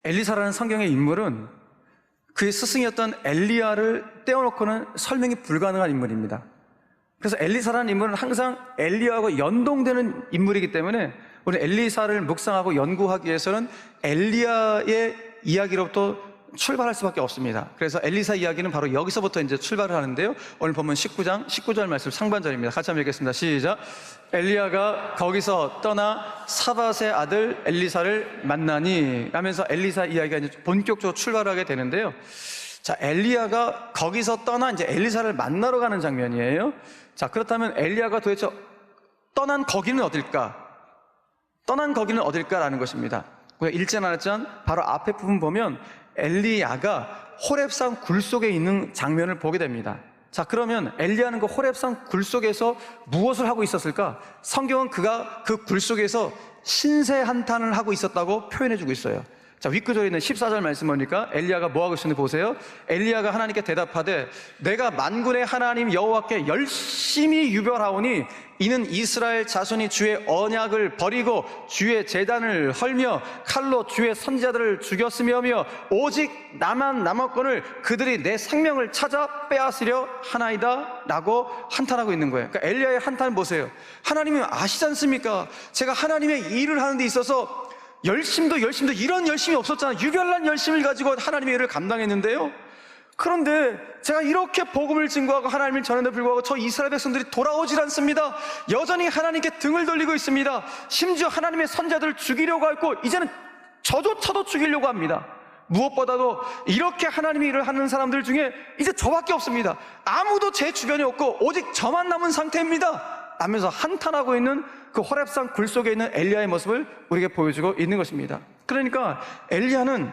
엘리사라는 성경의 인물은 그의 스승이었던 엘리야를 떼어놓고는 설명이 불가능한 인물입니다. 그래서 엘리사라는 인물은 항상 엘리야하고 연동되는 인물이기 때문에 우리 엘리사를 묵상하고 연구하기 위해서는 엘리야의 이야기로부터 출발할 수밖에 없습니다. 그래서 엘리사 이야기는 바로 여기서부터 이제 출발을 하는데요. 오늘 보면 19절 말씀 상반절입니다. 같이 한번 읽겠습니다. 시작. 엘리야가 거기서 떠나 사밧의 아들 엘리사를 만나니 라면서 엘리사 이야기가 이제 본격적으로 출발하게 되는데요. 자, 엘리야가 거기서 떠나 이제 엘리사를 만나러 가는 장면이에요. 자, 그렇다면 엘리야가 도대체 떠난 거기는 어딜까? 떠난 거기는 어딜까라는 것입니다. 1장 하나장 바로 앞에 부분 보면 엘리야가 호렙산 굴 속에 있는 장면을 보게 됩니다. 자, 그러면 엘리야는 그 호렙산 굴 속에서 무엇을 하고 있었을까? 성경은 그가 그 굴 속에서 신세 한탄을 하고 있었다고 표현해주고 있어요. 자, 윗구절에 있는 14절 말씀 보니까 엘리야가 뭐하고 있었는지 보세요. 엘리야가 하나님께 대답하되 내가 만군의 하나님 여호와께 열심히 유별하오니 이는 이스라엘 자손이 주의 언약을 버리고 주의 제단을 헐며 칼로 주의 선지자들을 죽였으며며 오직 나만 남았거늘 그들이 내 생명을 찾아 빼앗으려 하나이다 라고 한탄하고 있는 거예요. 그러니까 엘리야의 한탄을 보세요. 하나님이 아시지 않습니까? 제가 하나님의 일을 하는 데 있어서 열심도 이런 열심이 없었잖아요. 유별난 열심을 가지고 하나님의 일을 감당했는데요. 그런데 제가 이렇게 복음을 증거하고 하나님을 전하는데 불구하고 저 이스라엘 백성들이 돌아오질 않습니다. 여전히 하나님께 등을 돌리고 있습니다. 심지어 하나님의 선자들을 죽이려고 하고 이제는 저조차도 죽이려고 합니다. 무엇보다도 이렇게 하나님의 일을 하는 사람들 중에 이제 저밖에 없습니다. 아무도 제 주변에 없고 오직 저만 남은 상태입니다 하면서 한탄하고 있는 그 호렙산 굴 속에 있는 엘리야의 모습을 우리에게 보여주고 있는 것입니다. 그러니까 엘리야는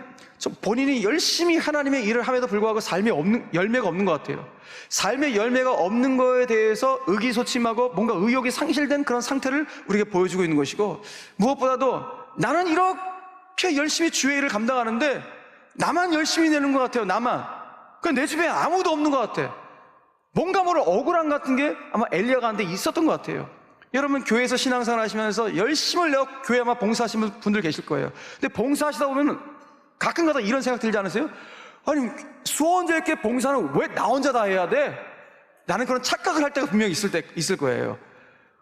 본인이 열심히 하나님의 일을 함에도 불구하고 삶의 열매가 없는 것 같아요. 삶의 열매가 없는 거에 대해서 의기소침하고 뭔가 의욕이 상실된 그런 상태를 우리에게 보여주고 있는 것이고, 무엇보다도 나는 이렇게 열심히 주의 일을 감당하는데 나만 열심히 내는 것 같아요. 나만. 내 주변에 아무도 없는 것 같아. 뭔가 모를 억울함 같은 게 아마 엘리야가 한테 있었던 것 같아요. 여러분 교회에서 신앙생활 하시면서 열심을 내어 교회 아마 봉사하시는 분들 계실 거예요. 근데 봉사하시다 보면 가끔가다 이런 생각 들지 않으세요? 아니 수원자에게 봉사는 왜 나 혼자 다 해야 돼? 나는 그런 착각을 할 때가 분명히 있을 거예요.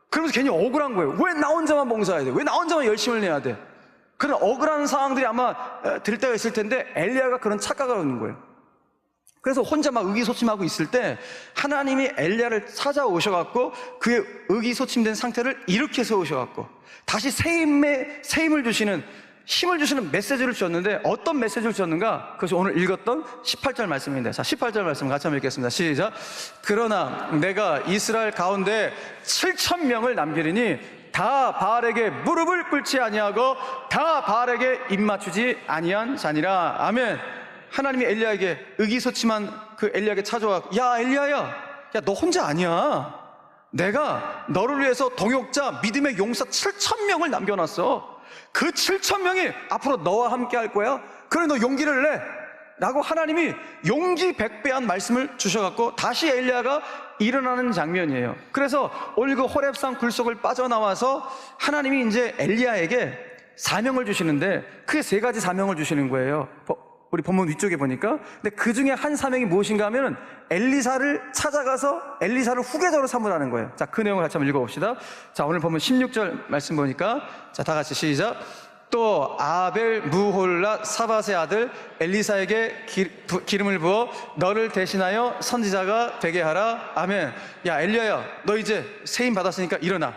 그러면서 괜히 억울한 거예요. 왜 나 혼자만 봉사해야 돼? 왜 나 혼자만 열심을 내야 돼? 그런 억울한 상황들이 아마 들 때가 있을 텐데 엘리야가 그런 착각을 하는 거예요. 그래서 혼자 막 의기소침하고 있을 때 하나님이 엘리야를 찾아오셔갖고 그의 의기소침된 상태를 일으켜 세우셔갖고 다시 새 힘을 주시는, 힘을 주시는 메시지를 주셨는데 어떤 메시지를 주셨는가? 그것이 오늘 읽었던 18절 말씀입니다. 자, 18절 말씀 같이 한번 읽겠습니다. 시작. 그러나 내가 이스라엘 가운데 7,000명을 남기리니 다 바알에게 무릎을 꿇지 아니하고 다 바알에게 입맞추지 아니한 자니라. 아멘. 하나님이 엘리야에게 의기소침한 그 엘리야에게 찾아와, 야 엘리야야, 야 너 혼자 아니야. 내가 너를 위해서 동역자 믿음의 용사 7,000명을 남겨놨어. 그 7,000명이 앞으로 너와 함께 할 거야. 그래 너 용기를 내 라고 하나님이 용기 100배한 말씀을 주셔갖고 다시 엘리야가 일어나는 장면이에요. 그래서 오늘 그 호렙산 굴속을 빠져나와서 하나님이 이제 엘리야에게 사명을 주시는데 크게 3가지 사명을 주시는 거예요. 우리 본문 위쪽에 보니까. 근데 그 중에 한 사명이 무엇인가 하면은 엘리사를 찾아가서 엘리사를 후계자로 삼으라는 거예요. 자, 그 내용을 같이 한번 읽어봅시다. 자, 오늘 보면 16절 말씀 보니까, 자, 다 같이 시작. 또 아벨 무홀라 사밧의 아들 엘리사에게 기름을 부어 너를 대신하여 선지자가 되게 하라. 아멘. 야 엘리야야, 너 이제 세임 받았으니까 일어나.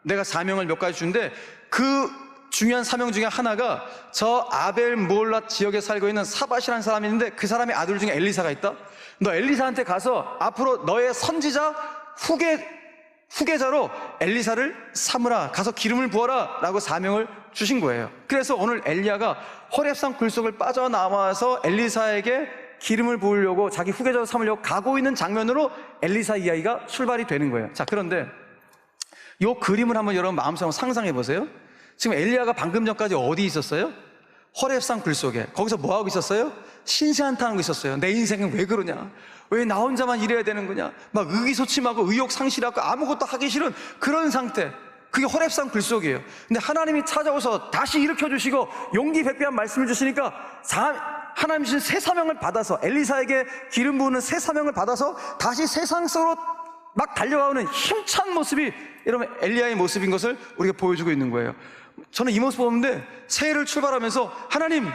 내가 사명을 몇 가지 주는데 그 중요한 사명 중에 하나가 저 아벨 무홀라 지역에 살고 있는 사밧이라는 사람이 있는데 그 사람의 아들 중에 엘리사가 있다. 너 엘리사한테 가서 앞으로 너의 선지자 후계자로 엘리사를 삼으라. 가서 기름을 부어라 라고 사명을 주신 거예요. 그래서 오늘 엘리야가 호렙산 굴속을 빠져나와서 엘리사에게 기름을 부으려고 자기 후계자로 삼으려고 가고 있는 장면으로 엘리사 이야기가 출발이 되는 거예요. 자, 그런데 이 그림을 한번 여러분 마음속으로 상상해 보세요. 지금 엘리야가 방금 전까지 어디 있었어요? 호렙산 굴 속에. 거기서 뭐 하고 있었어요? 신세 한탄하고 있었어요. 내 인생은 왜 그러냐? 왜 나 혼자만 이래야 되는 거냐? 막 의기소침하고 의욕상실하고 아무것도 하기 싫은 그런 상태. 그게 호렙산 굴 속이에요. 근데 하나님이 찾아오서 다시 일으켜주시고 용기 백배한 말씀을 주시니까 하나님 주신 새 사명을 받아서, 엘리사에게 기름 부으는 새 사명을 받아서 다시 세상 속으로 막 달려가는 힘찬 모습이 여러분 엘리야의 모습인 것을 우리가 보여주고 있는 거예요. 저는 이 모습 보는데 새해를 출발하면서 하나님,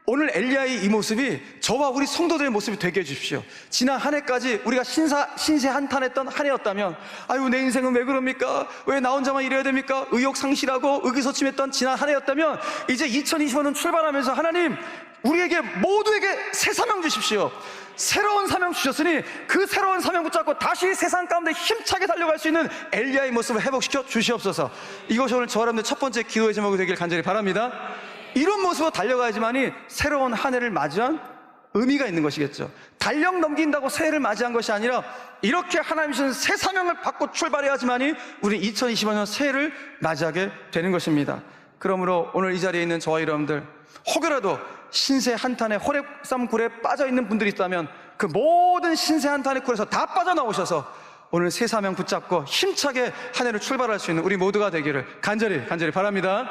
오늘 엘리야의 이 모습이 저와 우리 성도들의 모습이 되게 해주십시오. 지난 한 해까지 우리가 신세 한탄했던 한 해였다면, 아유 내 인생은 왜 그럽니까? 왜 나 혼자만 이래야 됩니까? 의욕상실하고 의기소침했던 지난 한 해였다면, 이제 2025년 출발하면서 하나님, 우리에게 모두에게 새 사명 주십시오. 새로운 사명 주셨으니 그 새로운 사명 붙잡고 다시 세상 가운데 힘차게 달려갈 수 있는 엘리야의 모습을 회복시켜 주시옵소서. 이것이 오늘 저 여러분들 첫 번째 기도의 제목이 되길 간절히 바랍니다. 이런 모습으로 달려가야지만이 새로운 한 해를 맞이한 의미가 있는 것이겠죠. 달력 넘긴다고 새해를 맞이한 것이 아니라 이렇게 하나님 주신 새 사명을 받고 출발해야지만이 우리 2025년 새해를 맞이하게 되는 것입니다. 그러므로 오늘 이 자리에 있는 저와 여러분들, 혹여라도 신세 한탄의 호렙산 굴에 빠져있는 분들이 있다면 그 모든 신세 한탄의 굴에서 다 빠져나오셔서 오늘 새 사명 붙잡고 힘차게 한 해를 출발할 수 있는 우리 모두가 되기를 간절히 바랍니다.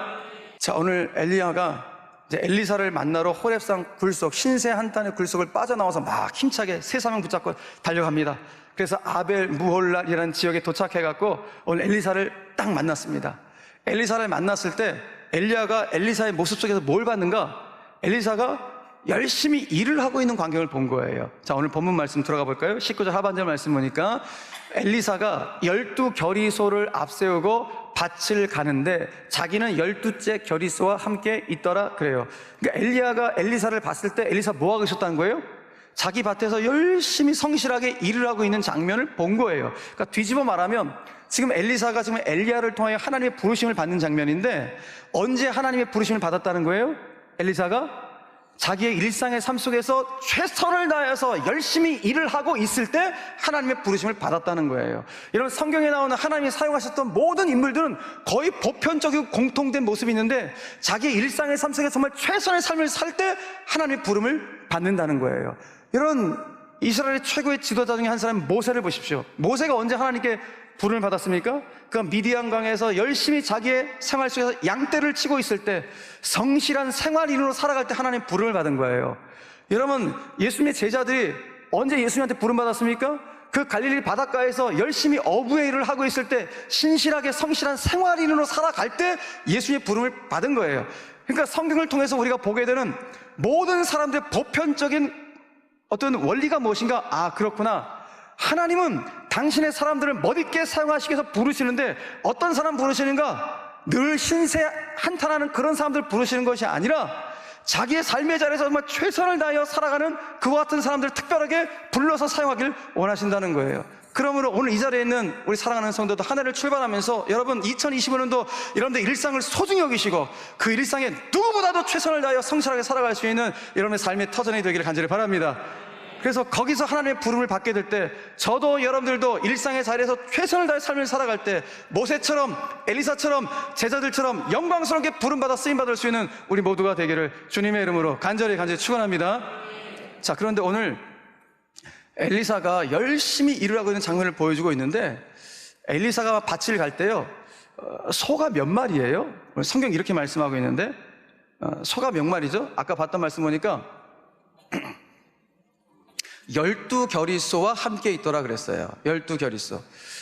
자, 오늘 엘리야가 이제 엘리사를 만나러 호렙산 굴속, 신세 한탄의 굴속을 빠져나와서 막 힘차게 새 사명 붙잡고 달려갑니다. 그래서 아벨 무홀랄이라는 지역에 도착해갖고 오늘 엘리사를 딱 만났습니다. 엘리사를 만났을 때 엘리야가 엘리사의 모습 속에서 뭘 봤는가? 엘리사가 열심히 일을 하고 있는 광경을 본 거예요. 자, 오늘 본문 말씀 들어가 볼까요? 19절 하반절 말씀 보니까 엘리사가 12겨리소를 앞세우고 밭을 가는데 자기는 12째 겨리소와 함께 있더라 그래요. 그러니까 엘리야가 엘리사를 봤을 때 엘리사 뭐 하고 있었다는 거예요? 자기 밭에서 열심히 성실하게 일을 하고 있는 장면을 본 거예요. 그러니까 뒤집어 말하면 지금 엘리사가 지금 엘리야를 통하여 하나님의 부르심을 받는 장면인데, 언제 하나님의 부르심을 받았다는 거예요? 엘리사가 자기의 일상의 삶 속에서 최선을 다해서 열심히 일을 하고 있을 때 하나님의 부르심을 받았다는 거예요. 이런 성경에 나오는 하나님이 사용하셨던 모든 인물들은 거의 보편적이고 공통된 모습이 있는데, 자기의 일상의 삶 속에 정말 최선의 삶을 살 때 하나님의 부름을 받는다는 거예요. 이런 이스라엘의 최고의 지도자 중에 한 사람 모세를 보십시오. 모세가 언제 하나님께 부름을 받았습니까? 그 미디안강에서 열심히 자기의 생활 속에서 양떼를 치고 있을 때, 성실한 생활인으로 살아갈 때 하나님 부름을 받은 거예요. 여러분, 예수님의 제자들이 언제 예수님한테 부름 받았습니까? 그 갈릴리 바닷가에서 열심히 어부의 일을 하고 있을 때, 신실하게 성실한 생활인으로 살아갈 때 예수님의 부름을 받은 거예요. 그러니까 성경을 통해서 우리가 보게 되는 모든 사람들의 보편적인 어떤 원리가 무엇인가? 아, 그렇구나. 하나님은 당신의 사람들을 멋있게 사용하시기 위해서 부르시는데, 어떤 사람 부르시는가? 늘 신세 한탄하는 그런 사람들 부르시는 것이 아니라 자기의 삶의 자리에서 정말 최선을 다하여 살아가는 그와 같은 사람들을 특별하게 불러서 사용하길 원하신다는 거예요. 그러므로 오늘 이 자리에 있는 우리 사랑하는 성도들, 한 해를 출발하면서 여러분 2025년도 여러분들 일상을 소중히 여기시고 그 일상에 누구보다도 최선을 다하여 성실하게 살아갈 수 있는 여러분의 삶의 터전이 되기를 간절히 바랍니다. 그래서 거기서 하나님의 부름을 받게 될 때, 저도 여러분들도 일상의 자리에서 최선을 다해 삶을 살아갈 때 모세처럼, 엘리사처럼, 제자들처럼 영광스럽게 부름받아 쓰임받을 수 있는 우리 모두가 되기를 주님의 이름으로 간절히 축원합니다. 자, 그런데 오늘 엘리사가 열심히 일을 하고 있는 장면을 보여주고 있는데, 엘리사가 밭을 갈 때요, 소가 몇 마리예요? 성경이 이렇게 말씀하고 있는데, 소가 몇 마리죠? 아까 봤던 말씀 보니까 12겨리소와 함께 있더라 그랬어요. 12겨리소.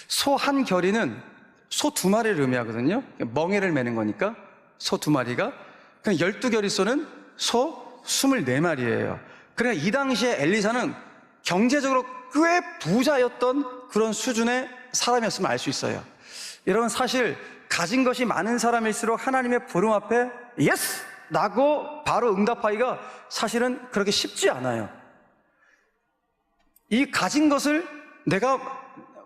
소 한 겨리는 소 2마리를 의미하거든요. 멍에를 매는 거니까 소 2마리가. 그럼 12겨리소는 소 24마리예요. 그러니까 이 당시에 엘리사는 경제적으로 꽤 부자였던 그런 수준의 사람이었음을 알 수 있어요. 여러분, 사실 가진 것이 많은 사람일수록 하나님의 부름 앞에 예스! 라고 바로 응답하기가 사실은 그렇게 쉽지 않아요. 이 가진 것을 내가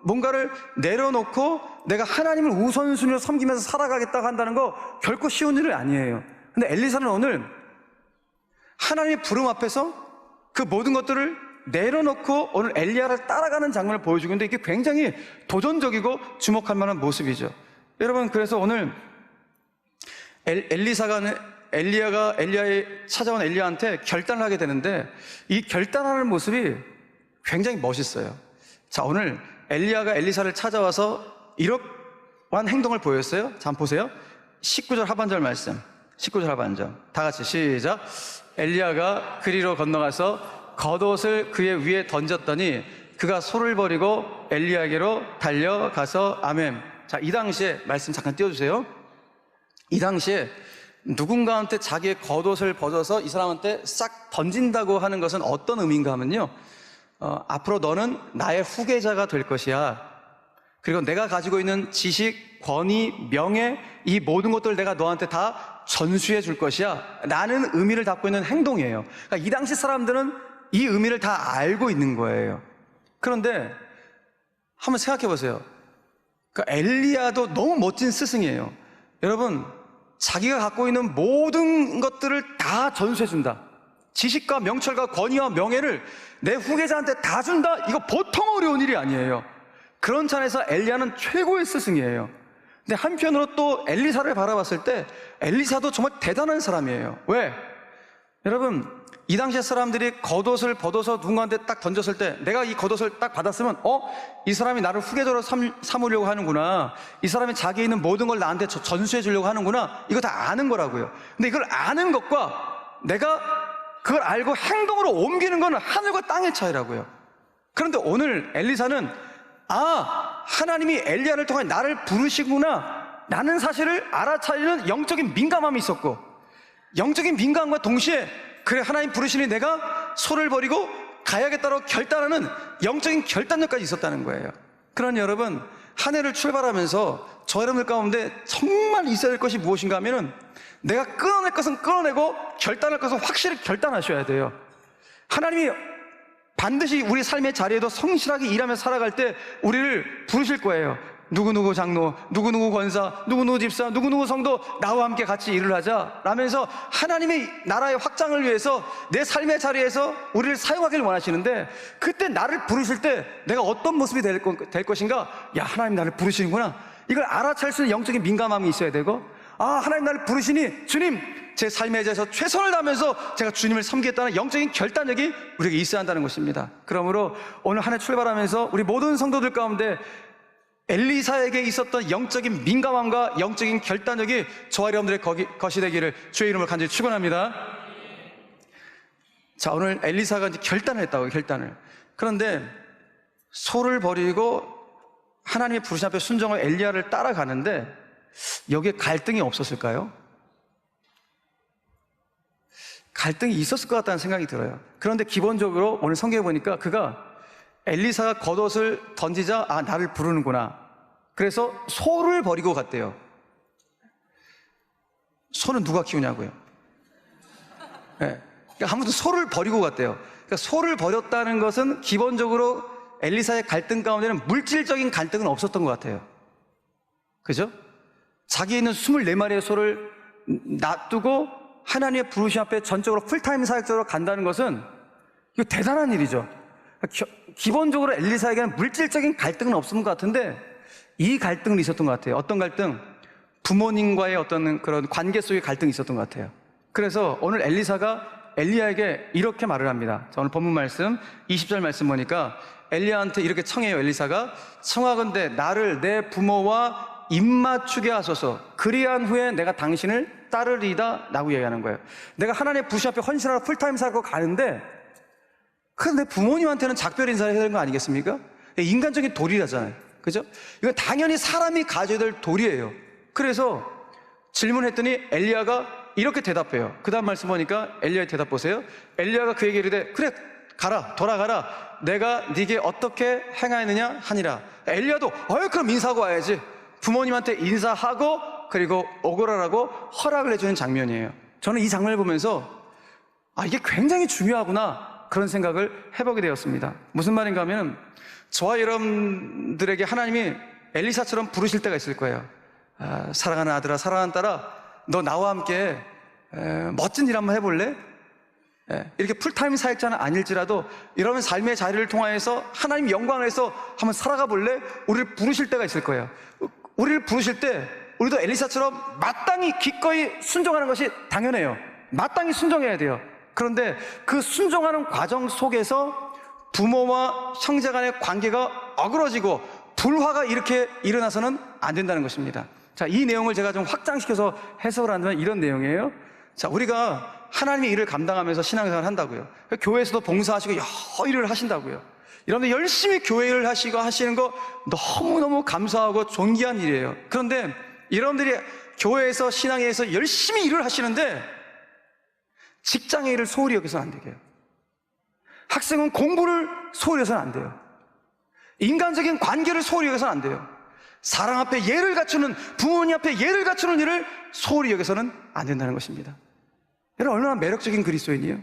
뭔가를 내려놓고 내가 하나님을 우선순위로 섬기면서 살아가겠다고 한다는 거 결코 쉬운 일은 아니에요. 근데 엘리사는 오늘 하나님의 부름 앞에서 그 모든 것들을 내려놓고 오늘 엘리야를 따라가는 장면을 보여주고 있는데, 이게 굉장히 도전적이고 주목할 만한 모습이죠. 여러분, 그래서 오늘 엘리야의 찾아온 엘리야한테 결단을 하게 되는데, 이 결단하는 모습이 굉장히 멋있어요. 자, 오늘 엘리야가 엘리사를 찾아와서 이러한 행동을 보였어요. 자, 한번 보세요. 19절 하반절 말씀. 19절 하반절. 다 같이 시작. 엘리야가 그리로 건너가서 겉옷을 그의 위에 던졌더니 그가 소를 버리고 엘리야에게로 달려가서 아멘. 자, 이 당시에 말씀 잠깐 띄워주세요. 이 당시에 누군가한테 자기의 겉옷을 벗어서 이 사람한테 싹 던진다고 하는 것은 어떤 의미인가 하면요, 앞으로 너는 나의 후계자가 될 것이야. 그리고 내가 가지고 있는 지식, 권위, 명예, 이 모든 것들을 내가 너한테 다 전수해 줄 것이야 라는 의미를 담고 있는 행동이에요. 그러니까 이 당시 사람들은 이 의미를 다 알고 있는 거예요. 그런데 한번 생각해 보세요. 그러니까 엘리야도 너무 멋진 스승이에요. 여러분, 자기가 갖고 있는 모든 것들을 다 전수해 준다. 지식과 명철과 권위와 명예를 내 후계자한테 다 준다. 이거 보통 어려운 일이 아니에요. 그런 차원에서 엘리야는 최고의 스승이에요. 근데 한편으로 또 엘리사를 바라봤을 때 엘리사도 정말 대단한 사람이에요. 왜? 여러분, 이 당시에 사람들이 겉옷을 벗어서 누군가한테 딱 던졌을 때 내가 이 겉옷을 딱 받았으면 이 사람이 나를 후계자로 삼으려고 하는구나, 이 사람이 자기에 있는 모든 걸 나한테 전수해 주려고 하는구나, 이거 다 아는 거라고요. 근데 이걸 아는 것과 내가 그걸 알고 행동으로 옮기는 건 하늘과 땅의 차이라고요. 그런데 오늘 엘리사는 하나님이 엘리야를 통해 나를 부르시구나 라는 사실을 알아차리는 영적인 민감함이 있었고, 영적인 민감함과 동시에 그래, 하나님 부르시니 내가 소를 버리고 가야겠다고 결단하는 영적인 결단력까지 있었다는 거예요. 그러니 여러분, 한 해를 출발하면서 저 여러분들 가운데 정말 있어야 될 것이 무엇인가 하면은 내가 끊어낼 것은 끊어내고 결단할 것은 확실히 결단하셔야 돼요. 하나님이 반드시 우리 삶의 자리에도 성실하게 일하며 살아갈 때 우리를 부르실 거예요. 누구누구 장로, 누구누구 권사, 누구누구 집사, 누구누구 성도 나와 함께 같이 일을 하자 라면서 하나님의 나라의 확장을 위해서 내 삶의 자리에서 우리를 사용하기를 원하시는데, 그때 나를 부르실 때 내가 어떤 모습이 될 것인가? 야, 하나님 나를 부르시는구나, 이걸 알아차릴 수 있는 영적인 민감함이 있어야 되고, 하나님 나를 부르시니 주님, 제 삶에 대해서 최선을 다하면서 제가 주님을 섬기겠다는 영적인 결단력이 우리에게 있어야 한다는 것입니다. 그러므로 오늘 한 해 출발하면서 우리 모든 성도들 가운데 엘리사에게 있었던 영적인 민감함과 영적인 결단력이 저와 여러분들의 것이 되기를 주의 이름으로 간절히 축원합니다. 자, 오늘 엘리사가 이제 결단을 했다고요. 결단을. 그런데 소를 버리고 하나님의 부르심 앞에 순종을 엘리야를 따라가는데 여기에 갈등이 없었을까요? 갈등이 있었을 것 같다는 생각이 들어요. 그런데 기본적으로 오늘 성경에 보니까 그가 엘리사가 겉옷을 던지자 나를 부르는구나, 그래서 소를 버리고 갔대요. 소는 누가 키우냐고요? 네. 그러니까 아무튼 소를 버리고 갔대요. 그러니까 소를 버렸다는 것은 기본적으로 엘리사의 갈등 가운데는 물질적인 갈등은 없었던 것 같아요. 그죠? 자기에 있는 24마리의 소를 놔두고 하나님의 부르심 앞에 전적으로 풀타임 사역자로 간다는 것은 이거 대단한 일이죠. 기본적으로 엘리사에게는 물질적인 갈등은 없었던 것 같은데 이 갈등은 있었던 것 같아요. 어떤 갈등? 부모님과의 어떤 그런 관계 속의 갈등이 있었던 것 같아요. 그래서 오늘 엘리사가 엘리야에게 이렇게 말을 합니다. 자, 오늘 본문 말씀 20절 말씀 보니까 엘리야한테 이렇게 청해요. 엘리사가 청하건대 나를 내 부모와 입맞추게 하소서, 그리한 후에 내가 당신을 따르리이다 라고 얘기하는 거예요. 내가 하나님의 부시 앞에 헌신하러 풀타임 살고 가는데 그런데 부모님한테는 작별 인사를 해야 되는 거 아니겠습니까? 인간적인 도리라잖아요. 그죠? 이건 당연히 사람이 가져야 될 도리예요. 그래서 질문했더니 엘리야가 이렇게 대답해요. 그 다음 말씀 보니까 엘리야의 대답 보세요. 엘리야가 그에게 이르되 그래 가라, 돌아가라, 내가 네게 어떻게 행하였느냐 하니라. 엘리야도 그럼 인사하고 와야지. 부모님한테 인사하고 그리고 오거라라고 허락을 해주는 장면이에요. 저는 이 장면을 보면서 이게 굉장히 중요하구나 그런 생각을 해보게 되었습니다. 무슨 말인가 하면 저와 여러분들에게 하나님이 엘리사처럼 부르실 때가 있을 거예요. 사랑하는 아들아, 사랑하는 딸아, 너 나와 함께 멋진 일 한번 해볼래? 이렇게 풀타임 사역자는 아닐지라도 이런 삶의 자리를 통하여서 하나님 영광을 해서 한번 살아가 볼래? 우리를 부르실 때가 있을 거예요. 우리를 부르실 때 우리도 엘리사처럼 마땅히 기꺼이 순종하는 것이 당연해요. 마땅히 순종해야 돼요. 그런데 그 순종하는 과정 속에서 부모와 형제 간의 관계가 어그러지고 불화가 이렇게 일어나서는 안 된다는 것입니다. 자, 이 내용을 제가 좀 확장시켜서 해석을 한다면 이런 내용이에요. 자, 우리가 하나님의 일을 감당하면서 신앙생활을 한다고요. 교회에서도 봉사하시고 여러 일을 하신다고요. 여러분들 열심히 교회 일을 하시고 하시는 거 너무너무 감사하고 존귀한 일이에요. 그런데 여러분들이 교회에서 신앙에서 열심히 일을 하시는데 직장의 일을 소홀히 여기서는 안 되게요. 학생은 공부를 소홀히 해서는 안 돼요. 인간적인 관계를 소홀히 여기서는 안 돼요. 사랑 앞에 예를 갖추는, 부모님 앞에 예를 갖추는 일을 소홀히 여기서는 안 된다는 것입니다. 여러분, 얼마나 매력적인 그리스도인이에요.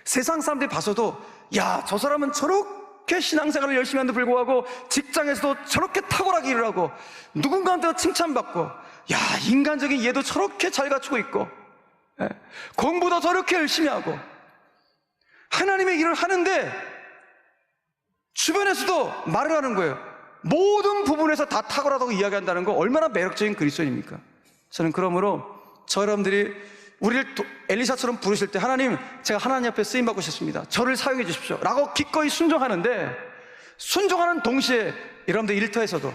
세상 사람들이 봐서도 야, 저 사람은 저렇게 신앙생활을 열심히 하는데 불구하고 직장에서도 저렇게 탁월하게 일을 하고 누군가한테 칭찬받고, 야, 인간적인 예도 저렇게 잘 갖추고 있고, 공부도 저렇게 열심히 하고 하나님의 일을 하는데 주변에서도 말을 하는 거예요. 모든 부분에서 다 탁월하다고 이야기한다는 거 얼마나 매력적인 그리스도인입니까? 저는 그러므로 저 여러분들이 우리를 엘리사처럼 부르실 때 하나님, 제가 하나님 앞에 쓰임받고 싶습니다, 저를 사용해 주십시오 라고 기꺼이 순종하는데, 순종하는 동시에 여러분들 일터에서도,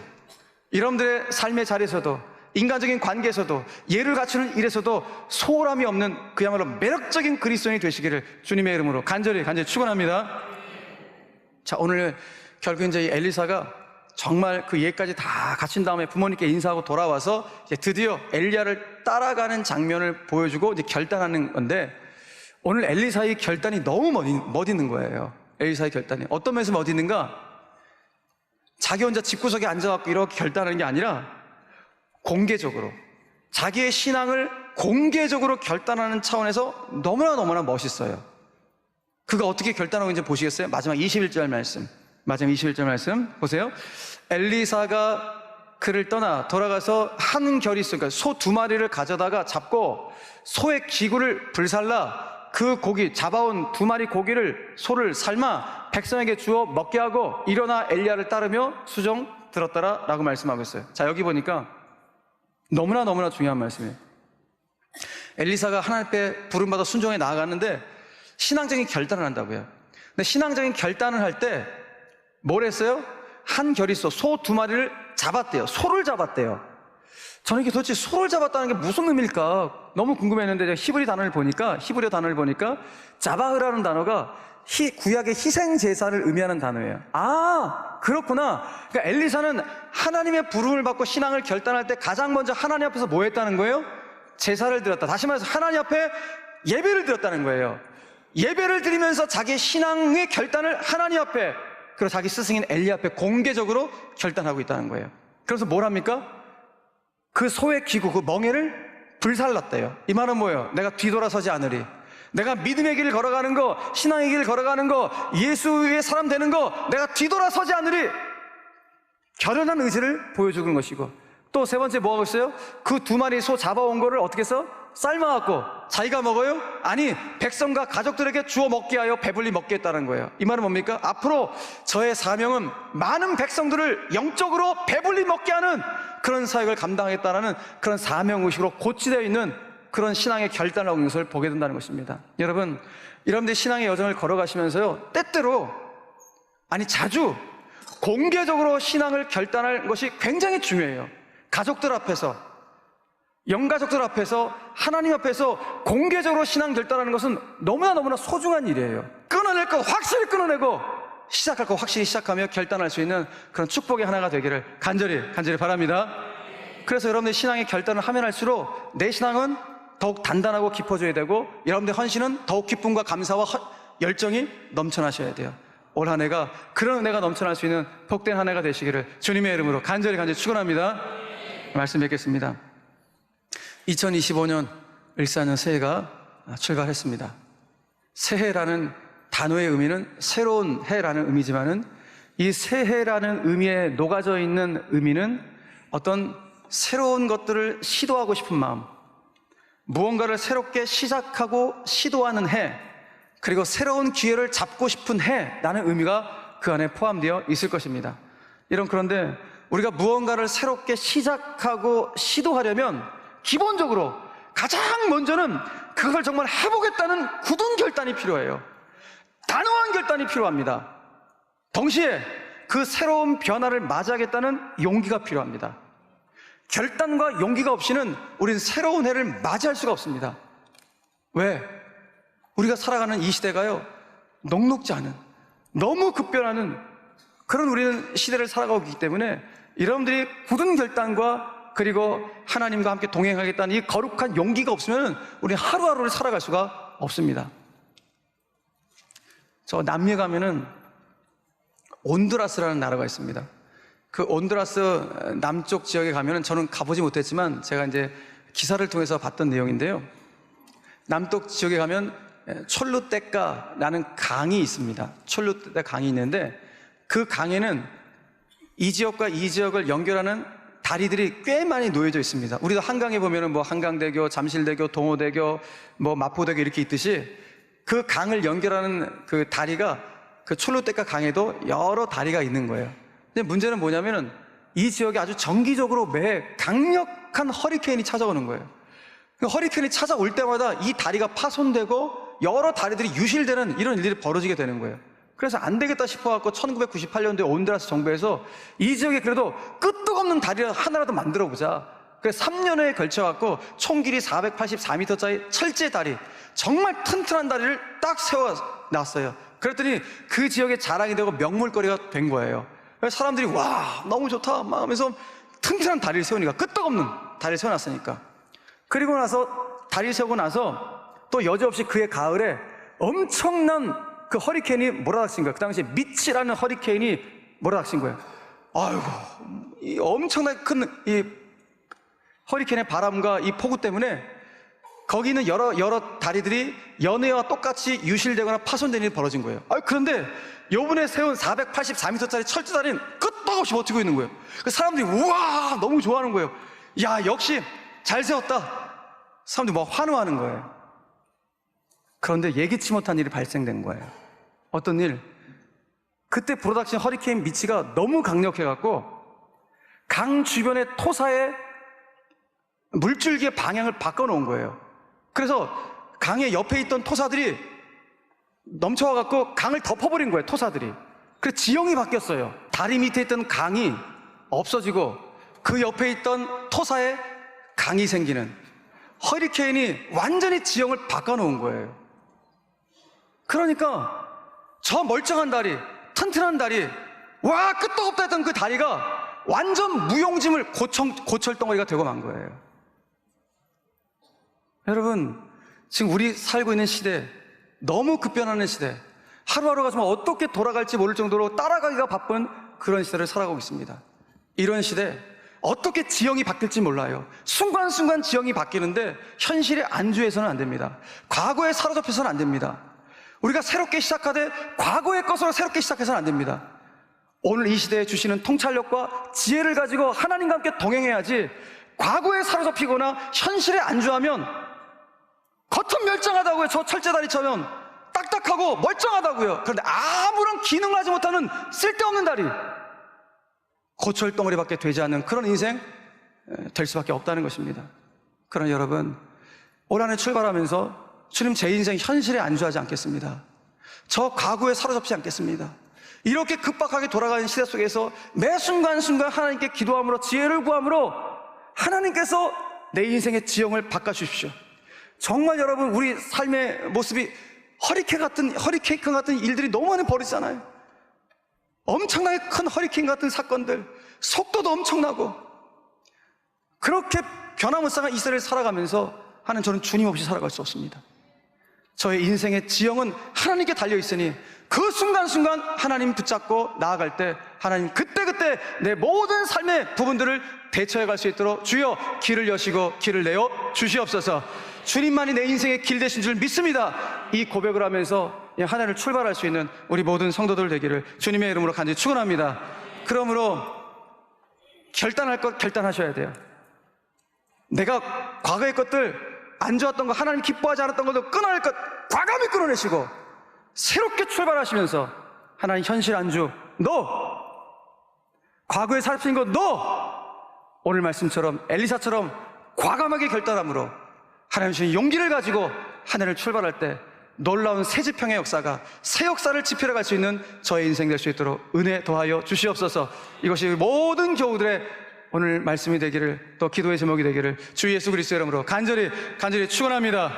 여러분들의 삶의 자리에서도, 인간적인 관계에서도, 예를 갖추는 일에서도 소홀함이 없는 그야말로 매력적인 그리스도인이 되시기를 주님의 이름으로 간절히 축원합니다. 자, 오늘 결국 이제 이 엘리사가 정말 그 예까지 다 갖춘 다음에 부모님께 인사하고 돌아와서 이제 드디어 엘리야를 따라가는 장면을 보여주고 이제 결단하는 건데, 오늘 엘리사의 결단이 너무 멋있는 거예요. 엘리사의 결단이 어떤 면에서 멋있는가? 자기 혼자 집구석에 앉아갖고 이렇게 결단하는 게 아니라 공개적으로 자기의 신앙을 공개적으로 결단하는 차원에서 너무나 멋있어요. 그가 어떻게 결단하고 있는지 보시겠어요? 마지막 21절 말씀 보세요. 엘리사가 그를 떠나 돌아가서 한 겨리소, 그러니까 소 2마리를 가져다가 잡고 소의 기구를 불살라 그 고기, 잡아온 2마리 고기를, 소를 삶아 백성에게 주어 먹게 하고 일어나 엘리야를 따르며 수종 들었더라 라고 말씀하고 있어요. 자, 여기 보니까 너무나 중요한 말씀이에요. 엘리사가 하나님 앞에 부름받아 순종해 나아갔는데 신앙적인 결단을 한다고요. 근데 신앙적인 결단을 할 때 뭘 했어요? 한 겨리소, 소 2마리를 잡았대요. 소를 잡았대요. 저는 이게 도대체 소를 잡았다는 게 무슨 의미일까 너무 궁금했는데, 제가 히브리 단어를 보니까 자바흐라는 단어가 구약의 희생 제사를 의미하는 단어예요. 아, 그렇구나. 그러니까 엘리사는 하나님의 부름을 받고 신앙을 결단할 때 가장 먼저 하나님 앞에서 뭐 했다는 거예요? 제사를 드렸다. 다시 말해서 하나님 앞에 예배를 드렸다는 거예요. 예배를 드리면서 자기의 신앙의 결단을 하나님 앞에, 그리고 자기 스승인 엘리 앞에 공개적으로 결단하고 있다는 거예요. 그래서 뭘 합니까? 그 소의 기구, 그 멍에를 불살랐대요. 이 말은 뭐예요? 내가 뒤돌아서지 않으리. 내가 믿음의 길을 걸어가는 거, 신앙의 길을 걸어가는 거, 예수의 사람 되는 거, 내가 뒤돌아서지 않으리. 결연한 의지를 보여주는 것이고, 또 세 번째 뭐 하고 있어요? 그 2마리 소 잡아온 거를 어떻게 해서? 삶아갖고 자기가 먹어요? 아니, 백성과 가족들에게 주어 먹게 하여 배불리 먹게 했다는 거예요. 이 말은 뭡니까? 앞으로 저의 사명은 많은 백성들을 영적으로 배불리 먹게 하는 그런 사역을 감당하겠다는 그런 사명의식으로 고치되어 있는 그런 신앙의 결단을 하고 있는 것을 보게 된다는 것입니다. 여러분들 신앙의 여정을 걸어가시면서요, 때때로, 아니 자주 공개적으로 신앙을 결단할 것이 굉장히 중요해요. 가족들 앞에서, 영가족들 앞에서, 하나님 앞에서 공개적으로 신앙 결단하는 것은 너무나 소중한 일이에요. 끊어낼 것 확실히 끊어내고 시작할 것 확실히 시작하며 결단할 수 있는 그런 축복의 하나가 되기를 간절히 바랍니다. 그래서 여러분들 신앙의 결단을 하면 할수록 내 신앙은 더욱 단단하고 깊어져야 되고, 여러분들 헌신은 더욱 기쁨과 감사와 열정이 넘쳐나셔야 돼요. 올 한 해가 그런 은혜가 넘쳐날 수 있는 복된 한 해가 되시기를 주님의 이름으로 간절히 축원합니다. 말씀 뵙겠습니다. 2025년 을사년 새해가 출발했습니다. 새해라는 단어의 의미는 새로운 해라는 의미지만은, 이 새해라는 의미에 녹아져 있는 의미는 어떤 새로운 것들을 시도하고 싶은 마음, 무언가를 새롭게 시작하고 시도하는 해, 그리고 새로운 기회를 잡고 싶은 해라는 의미가 그 안에 포함되어 있을 것입니다. 그런데 우리가 무언가를 새롭게 시작하고 시도하려면 기본적으로 가장 먼저는 그걸 정말 해보겠다는 굳은 결단이 필요해요. 단호한 결단이 필요합니다. 동시에 그 새로운 변화를 맞이하겠다는 용기가 필요합니다. 결단과 용기가 없이는 우리는 새로운 해를 맞이할 수가 없습니다. 왜? 우리가 살아가는 이 시대가요, 녹록지 않은, 너무 급변하는 그런 우리는 시대를 살아가고 있기 때문에 여러분들이 굳은 결단과 그리고 하나님과 함께 동행하겠다는 이 거룩한 용기가 없으면 우리는 하루하루를 살아갈 수가 없습니다. 저 남미에 가면은 온두라스라는 나라가 있습니다. 그 온두라스 남쪽 지역에 가면은 저는 가보지 못했지만 제가 이제 기사를 통해서 봤던 내용인데요. 남쪽 지역에 가면 촐루테카라는 강이 있습니다. 촐루테카 강이 있는데 그 강에는 이 지역과 이 지역을 연결하는 다리들이 꽤 많이 놓여져 있습니다. 우리도 한강에 보면은 뭐 한강대교, 잠실대교, 동호대교, 뭐 마포대교 이렇게 있듯이 그 강을 연결하는 그 다리가 그 촐루테카 강에도 여러 다리가 있는 거예요. 근데 문제는 뭐냐면은 이 지역에 아주 정기적으로 매 강력한 허리케인이 찾아오는 거예요. 그 허리케인이 찾아올 때마다 이 다리가 파손되고 여러 다리들이 유실되는 이런 일들이 벌어지게 되는 거예요. 그래서 안 되겠다 싶어갖고 1998년도에 온두라스 정부에서 이 지역에 그래도 끄떡 없는 다리를 하나라도 만들어 보자. 그래서 3년에 걸쳐갖고 총 길이 484m짜리 철제 다리, 정말 튼튼한 다리를 딱 세워놨어요. 그랬더니 그 지역의 자랑이 되고 명물거리가 된 거예요. 그래서 사람들이 와 너무 좋다 막 하면서 튼튼한 다리를 세우니까, 끄떡없는 다리를 세워놨으니까. 그리고 나서 다리를 세우고 나서 또 여지없이 그해 가을에 엄청난 그 허리케인이 몰아닥친 거예요. 그 당시에 미치라는 허리케인이 몰아닥친 거예요. 아이고, 이 엄청나게 큰 이 허리케인의 바람과 이 폭우 때문에 거기 있는 여러 다리들이 연해와 똑같이 유실되거나 파손되는 일이 벌어진 거예요. 그런데 요번에 세운 484m짜리 철제 다리는 끄떡없이 버티고 있는 거예요. 그 사람들이 우와 너무 좋아하는 거예요. 야 역시 잘 세웠다. 사람들이 막 환호하는 거예요. 그런데 예기치 못한 일이 발생된 거예요. 어떤 일? 그때 불어닥친 허리케인 미치가 너무 강력해갖고 강 주변의 토사의 물줄기의 방향을 바꿔놓은 거예요. 그래서 강의 옆에 있던 토사들이 넘쳐와갖고 강을 덮어버린 거예요. 토사들이. 그래서 지형이 바뀌었어요. 다리 밑에 있던 강이 없어지고 그 옆에 있던 토사에 강이 생기는, 허리케인이 완전히 지형을 바꿔놓은 거예요. 그러니까 저 멀쩡한 다리, 튼튼한 다리, 와 끄떡없다 했던 그 다리가 완전 무용지물 고철덩어리가 되고 만 거예요. 여러분, 지금 우리 살고 있는 시대, 너무 급변하는 시대, 하루하루가 정말 어떻게 돌아갈지 모를 정도로 따라가기가 바쁜 그런 시대를 살아가고 있습니다. 이런 시대 어떻게 지형이 바뀔지 몰라요. 순간순간 지형이 바뀌는데 현실에 안주해서는 안 됩니다. 과거에 사로잡혀서는 안 됩니다. 우리가 새롭게 시작하되 과거의 것으로 새롭게 시작해서는 안 됩니다. 오늘 이 시대에 주시는 통찰력과 지혜를 가지고 하나님과 함께 동행해야지, 과거에 사로잡히거나 현실에 안주하면 겉은 멸정하다고요. 저 철제다리처럼 딱딱하고 멀쩡하다고요. 그런데 아무런 기능을 하지 못하는 쓸데없는 다리, 고철덩어리밖에 되지 않는 그런 인생 될 수밖에 없다는 것입니다. 그러나 여러분, 올 한해 출발하면서 주님, 제 인생 현실에 안주하지 않겠습니다. 저 과거에 사로잡지 않겠습니다. 이렇게 급박하게 돌아가는 시대 속에서 매 순간순간 하나님께 기도함으로, 지혜를 구함으로 하나님께서 내 인생의 지형을 바꿔주십시오. 정말 여러분, 우리 삶의 모습이 허리케인 같은 일들이 너무 많이 벌어지잖아요. 엄청나게 큰 허리케인 같은 사건들, 속도도 엄청나고, 그렇게 변화무쌍한 이 세대를 살아가면서 하는 저는 주님 없이 살아갈 수 없습니다. 저의 인생의 지형은 하나님께 달려있으니 그 순간순간 하나님 붙잡고 나아갈 때 하나님 그때그때 내 모든 삶의 부분들을 대처해 갈 수 있도록 주여 길을 여시고 길을 내어 주시옵소서. 주님만이 내 인생의 길 되신 줄 믿습니다. 이 고백을 하면서 한 해를 출발할 수 있는 우리 모든 성도들 되기를 주님의 이름으로 간절히 축원합니다. 그러므로 결단할 것 결단하셔야 돼요. 내가 과거의 것들, 안 좋았던 거, 하나님 기뻐하지 않았던 것도 끊어낼 것 과감히 끊어내시고 새롭게 출발하시면서 하나님 현실 안주, 너 과거에 살핀 건 너! 오늘 말씀처럼 엘리사처럼 과감하게 결단함으로 하나님 주신 용기를 가지고 하늘을 출발할 때 놀라운 새 지평의 역사가, 새 역사를 지펴러 갈 수 있는 저의 인생 될 수 있도록 은혜 더하여 주시옵소서. 이것이 모든 교우들의 오늘 말씀이 되기를, 또 기도의 제목이 되기를 주 예수 그리스도의 이름으로 간절히 축원합니다.